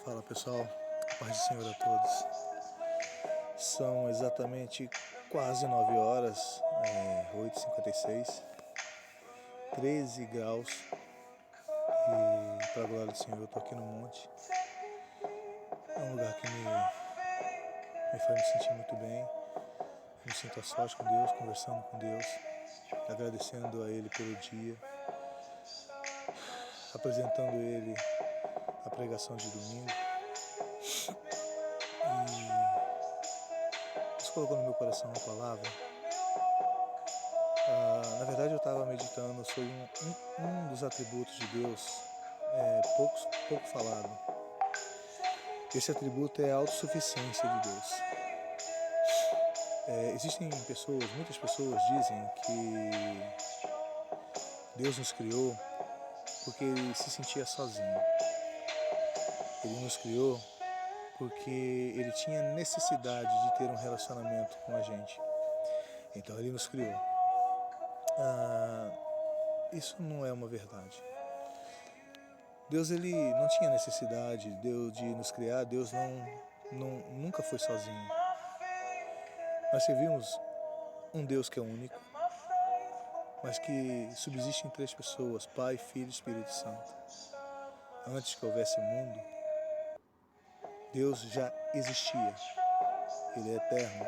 Fala pessoal, paz do Senhor a todos. São exatamente quase 9 horas, 8h56, 13 graus e para a glória do Senhor eu estou aqui no monte. É um lugar que me faz me sentir muito bem. Eu me sinto a sós com Deus, conversando com Deus, agradecendo a Ele pelo dia, apresentando a Ele a pregação de domingo. Deus colocou no meu coração uma palavra. Na verdade eu estava meditando sobre um dos atributos de Deus, pouco falado. Esse atributo é a autossuficiência de Deus. Existem muitas pessoas dizem que Deus nos criou porque Ele se sentia sozinho. Ele nos criou porque Ele tinha necessidade de ter um relacionamento com a gente. Então Ele nos criou. Isso não é uma verdade. Deus ele não tinha necessidade de nos criar. Deus nunca foi sozinho. Nós servimos um Deus que é único, mas que subsiste em 3 pessoas: Pai, Filho e Espírito Santo. Antes que houvesse mundo, Deus já existia. Ele é eterno.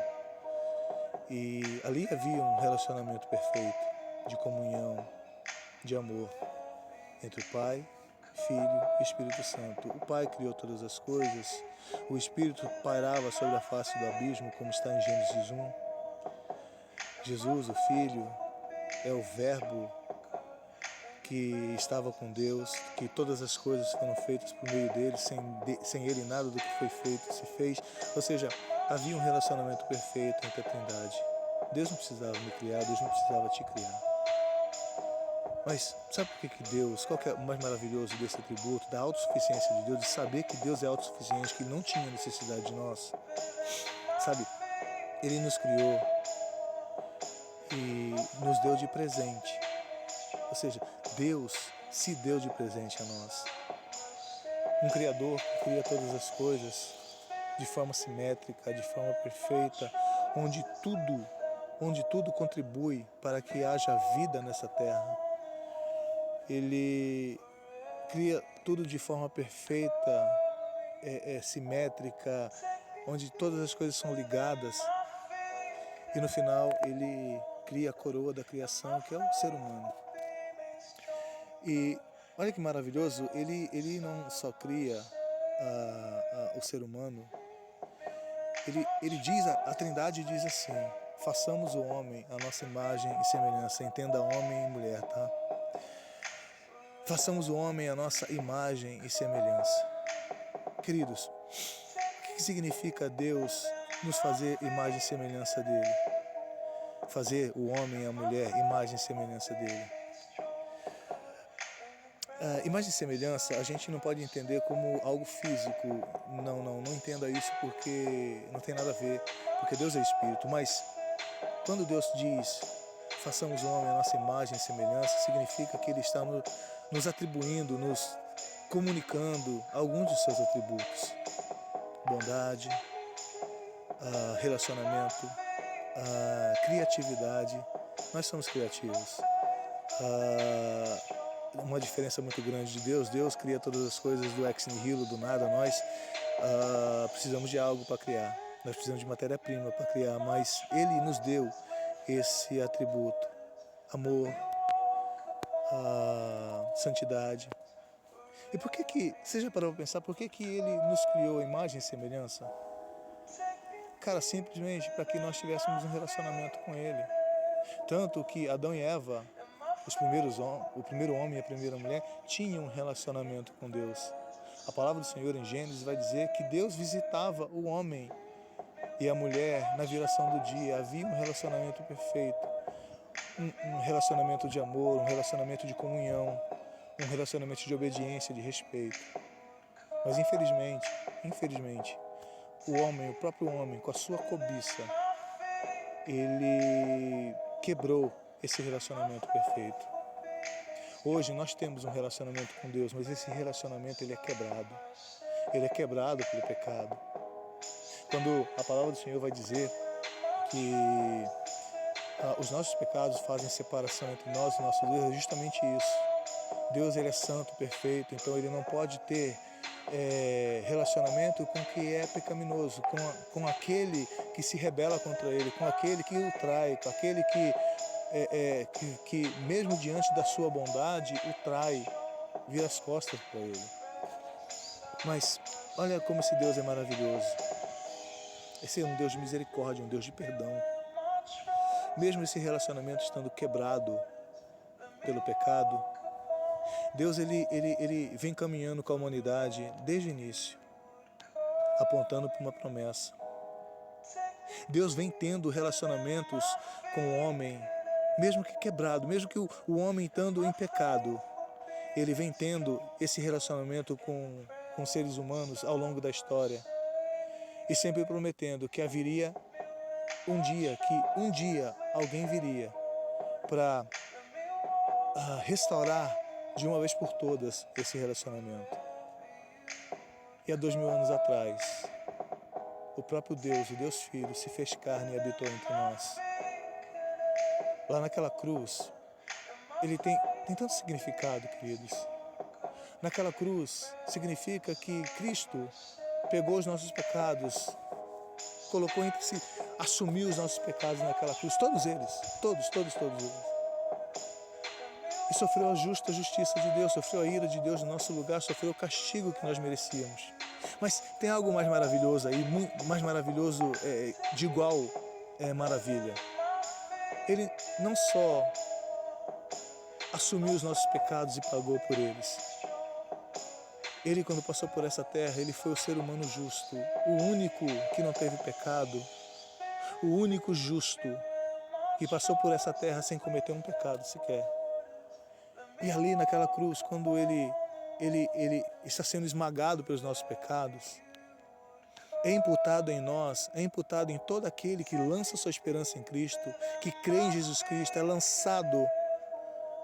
E ali havia um relacionamento perfeito, de comunhão, de amor, entre o Pai, Filho e Espírito Santo. O Pai criou todas as coisas, o Espírito pairava sobre a face do abismo, como está em Gênesis 1. Jesus, o Filho, é o Verbo que estava com Deus, que todas as coisas foram feitas por meio dele, sem ele nada do que foi feito se fez. Ou seja, havia um relacionamento perfeito entre a Trindade. Deus não precisava me criar, Deus não precisava te criar. Mas sabe por que Deus, qual que é o mais maravilhoso desse atributo, da autossuficiência de Deus, de saber que Deus é autossuficiente, que não tinha necessidade de nós? Sabe, Ele nos criou e nos deu de presente. Ou seja, Deus se deu de presente a nós. Um Criador que cria todas as coisas de forma simétrica, de forma perfeita, onde tudo contribui para que haja vida nessa terra. Ele cria tudo de forma perfeita, simétrica, onde todas as coisas são ligadas. E no final ele cria a coroa da criação, que é o ser humano. E olha que maravilhoso, ele não só cria o ser humano, ele diz, a Trindade diz assim: façamos o homem a nossa imagem e semelhança. Entenda homem e mulher, tá? Façamos o homem a nossa imagem e semelhança. Queridos, o que significa Deus nos fazer imagem e semelhança dele? Fazer o homem e a mulher imagem e semelhança dele. Imagem e semelhança a gente não pode entender como algo físico. Não entenda isso, porque não tem nada a ver, porque Deus é Espírito. Mas quando Deus diz façamos o homem a nossa imagem e semelhança, significa que Ele está nos atribuindo, nos comunicando alguns dos seus atributos: bondade, relacionamento, criatividade. Nós somos criativos. Uma diferença muito grande de Deus. Deus cria todas as coisas do ex nihilo, do nada. Nós precisamos de algo para criar. Nós precisamos de matéria-prima para criar, mas Ele nos deu esse atributo: amor, santidade. E por que você já parou para pensar por que Ele nos criou a imagem e semelhança? Cara, simplesmente para que nós tivéssemos um relacionamento com Ele. Tanto que Adão e Eva, o primeiro homem e a primeira mulher, tinham um relacionamento com Deus. A palavra do Senhor em Gênesis vai dizer que Deus visitava o homem e a mulher na viração do dia. Havia um relacionamento perfeito, um relacionamento de amor, um relacionamento de comunhão, um relacionamento de obediência, de respeito. Mas infelizmente, o próprio homem, com a sua cobiça, ele quebrou esse relacionamento perfeito. Hoje nós temos um relacionamento com Deus, mas esse relacionamento ele é quebrado. ele é quebrado pelo pecado. Quando a palavra do Senhor vai dizer que os nossos pecados fazem separação entre nós e nosso Deus, é justamente isso. Deus, ele é santo, perfeito, então ele não pode ter relacionamento com o que é pecaminoso, com aquele que se rebela contra ele, com aquele que o trai, com aquele que mesmo diante da sua bondade o trai, vira as costas para ele. Mas olha como esse Deus é maravilhoso. Esse é um Deus de misericórdia, um Deus de perdão. Mesmo esse relacionamento estando quebrado pelo pecado, Deus ele vem caminhando com a humanidade desde o início, apontando para uma promessa. Deus vem tendo relacionamentos com o homem, mesmo que quebrado, mesmo que o homem estando em pecado, ele vem tendo esse relacionamento com seres humanos ao longo da história, e sempre prometendo que haveria um dia alguém viria para restaurar de uma vez por todas esse relacionamento. E há 2000 anos atrás, o próprio Deus, o Deus Filho, se fez carne e habitou entre nós. Lá naquela cruz, ele tem tanto significado, queridos. Naquela cruz, significa que Cristo pegou os nossos pecados, colocou entre si, assumiu os nossos pecados naquela cruz, todos eles, todos eles. E sofreu a justiça de Deus, sofreu a ira de Deus no nosso lugar, sofreu o castigo que nós merecíamos. Mas tem algo mais maravilhoso aí, mais maravilhoso, de igual maravilha. Ele não só assumiu os nossos pecados e pagou por eles. Ele, quando passou por essa terra, ele foi o ser humano justo, o único que não teve pecado, o único justo que passou por essa terra sem cometer um pecado sequer. E ali naquela cruz, quando ele está sendo esmagado pelos nossos pecados, é imputado em nós, é imputado em todo aquele que lança sua esperança em Cristo, que crê em Jesus Cristo, é lançado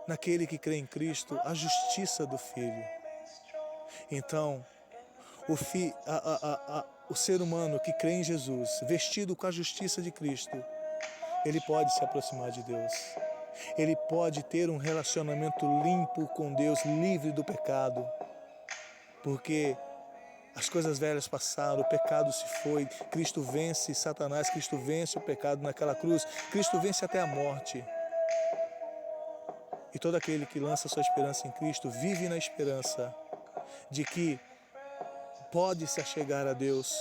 naquele que crê em Cristo a justiça do Filho. Então, o ser humano que crê em Jesus, vestido com a justiça de Cristo, ele pode se aproximar de Deus. Ele pode ter um relacionamento limpo com Deus, livre do pecado. Porque as coisas velhas passaram, o pecado se foi, Cristo vence Satanás, Cristo vence o pecado naquela cruz, Cristo vence até a morte. E todo aquele que lança sua esperança em Cristo vive na esperança de que pode se achegar a Deus,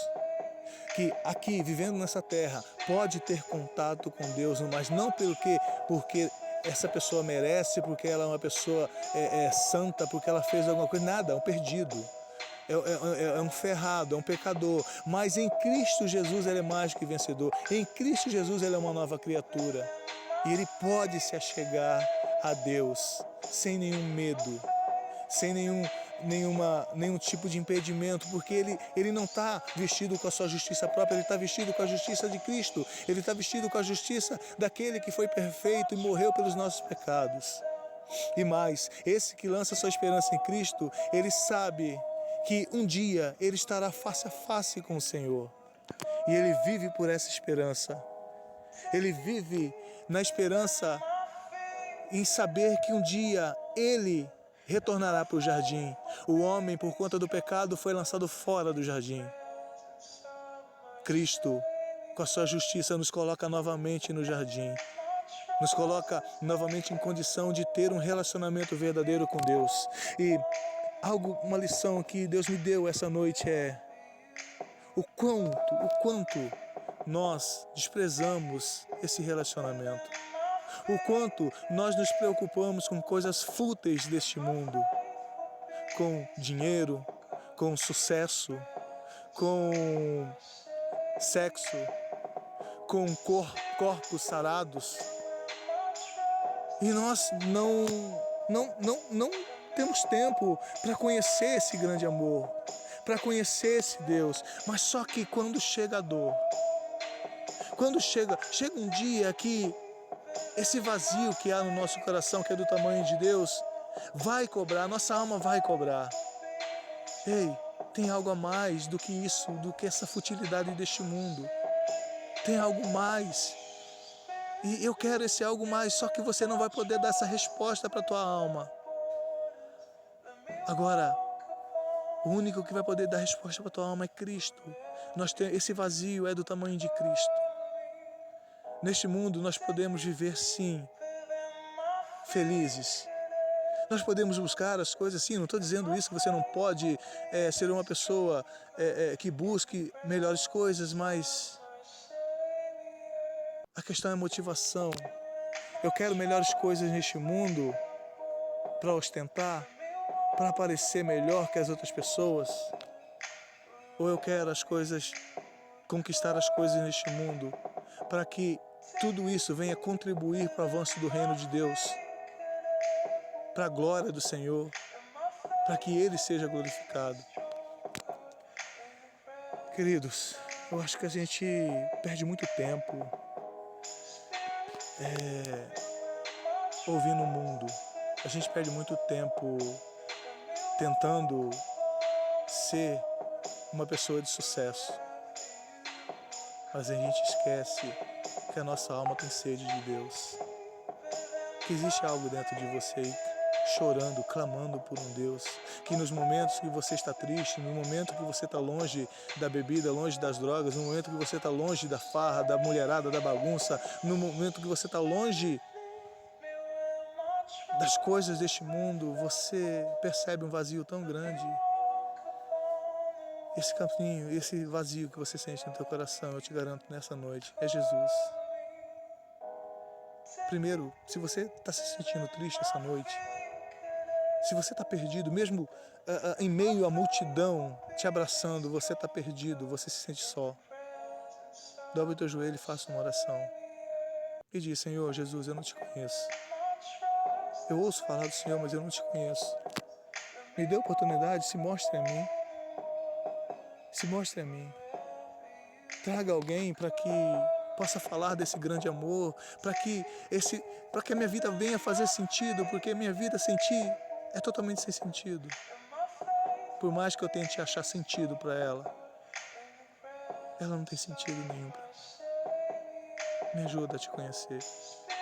que aqui, vivendo nessa terra, pode ter contato com Deus, mas não porque essa pessoa merece, porque ela é uma pessoa santa, porque ela fez alguma coisa, nada, é um perdido, é um ferrado, é um pecador, mas em Cristo Jesus ele é mais que vencedor, em Cristo Jesus ele é uma nova criatura, e ele pode se achegar a Deus sem nenhum medo, sem nenhum tipo de impedimento, porque ele não está vestido com a sua justiça própria, ele está vestido com a justiça de Cristo, ele está vestido com a justiça daquele que foi perfeito e morreu pelos nossos pecados. E mais, esse que lança sua esperança em Cristo, ele sabe que um dia ele estará face a face com o Senhor, e ele vive por essa esperança, ele vive na esperança em saber que um dia ele retornará para o jardim. O homem, por conta do pecado, foi lançado fora do jardim. Cristo, com a sua justiça, nos coloca novamente no jardim. Nos coloca novamente em condição de ter um relacionamento verdadeiro com Deus. E uma lição que Deus me deu essa noite é o quanto nós desprezamos esse relacionamento. O quanto nós nos preocupamos com coisas fúteis deste mundo, com dinheiro, com sucesso, com sexo, com corpos sarados. E nós não temos tempo para conhecer esse grande amor, para conhecer esse Deus. Mas só que quando chega a dor, quando chega um dia que esse vazio que há no nosso coração, que é do tamanho de Deus, vai cobrar, nossa alma vai cobrar. Ei, Tem algo a mais do que isso, do que essa futilidade deste mundo. Tem algo mais. E eu quero esse algo mais, só que você não vai poder dar essa resposta para a tua alma. Agora, o único que vai poder dar resposta para a tua alma é Cristo. Esse vazio é do tamanho de Cristo. Neste mundo nós podemos viver sim, felizes. Nós podemos buscar as coisas, sim, não estou dizendo isso, que você não pode ser uma pessoa que busque melhores coisas, mas a questão é motivação. Eu quero melhores coisas neste mundo para ostentar, para parecer melhor que as outras pessoas? Ou eu quero conquistar as coisas neste mundo para que tudo isso venha contribuir para o avanço do reino de Deus, para a glória do Senhor, para que Ele seja glorificado? Queridos, eu acho que a gente perde muito tempo ouvindo o mundo. A gente perde muito tempo tentando ser uma pessoa de sucesso. Mas a gente esquece que a nossa alma tem sede de Deus. Que existe algo dentro de você chorando, clamando por um Deus. Que nos momentos que você está triste, no momento que você está longe da bebida, longe das drogas, no momento que você está longe da farra, da mulherada, da bagunça, no momento que você está longe das coisas deste mundo, você percebe um vazio tão grande. Esse caminho, esse vazio que você sente no teu coração, eu te garanto nessa noite, é Jesus. Primeiro, se você está se sentindo triste essa noite, se você está perdido, mesmo em meio à multidão te abraçando, você está perdido, você se sente só. Dobre o teu joelho e faça uma oração. E diz: Senhor Jesus, eu não te conheço. Eu ouço falar do Senhor, mas eu não te conheço. Me dê a oportunidade, se mostre a mim. Se mostre a mim. Traga alguém para que possa falar desse grande amor, para que a minha vida venha fazer sentido, porque a minha vida sem ti é totalmente sem sentido. Por mais que eu tente achar sentido para ela não tem sentido nenhum para mim. Me ajuda a te conhecer.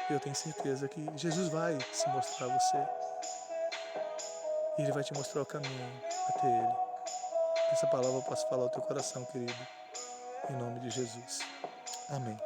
Eu tenho certeza que Jesus vai se mostrar a você. E Ele vai te mostrar o caminho até Ele. Que essa palavra possa falar ao teu coração, querido. Em nome de Jesus. Amém.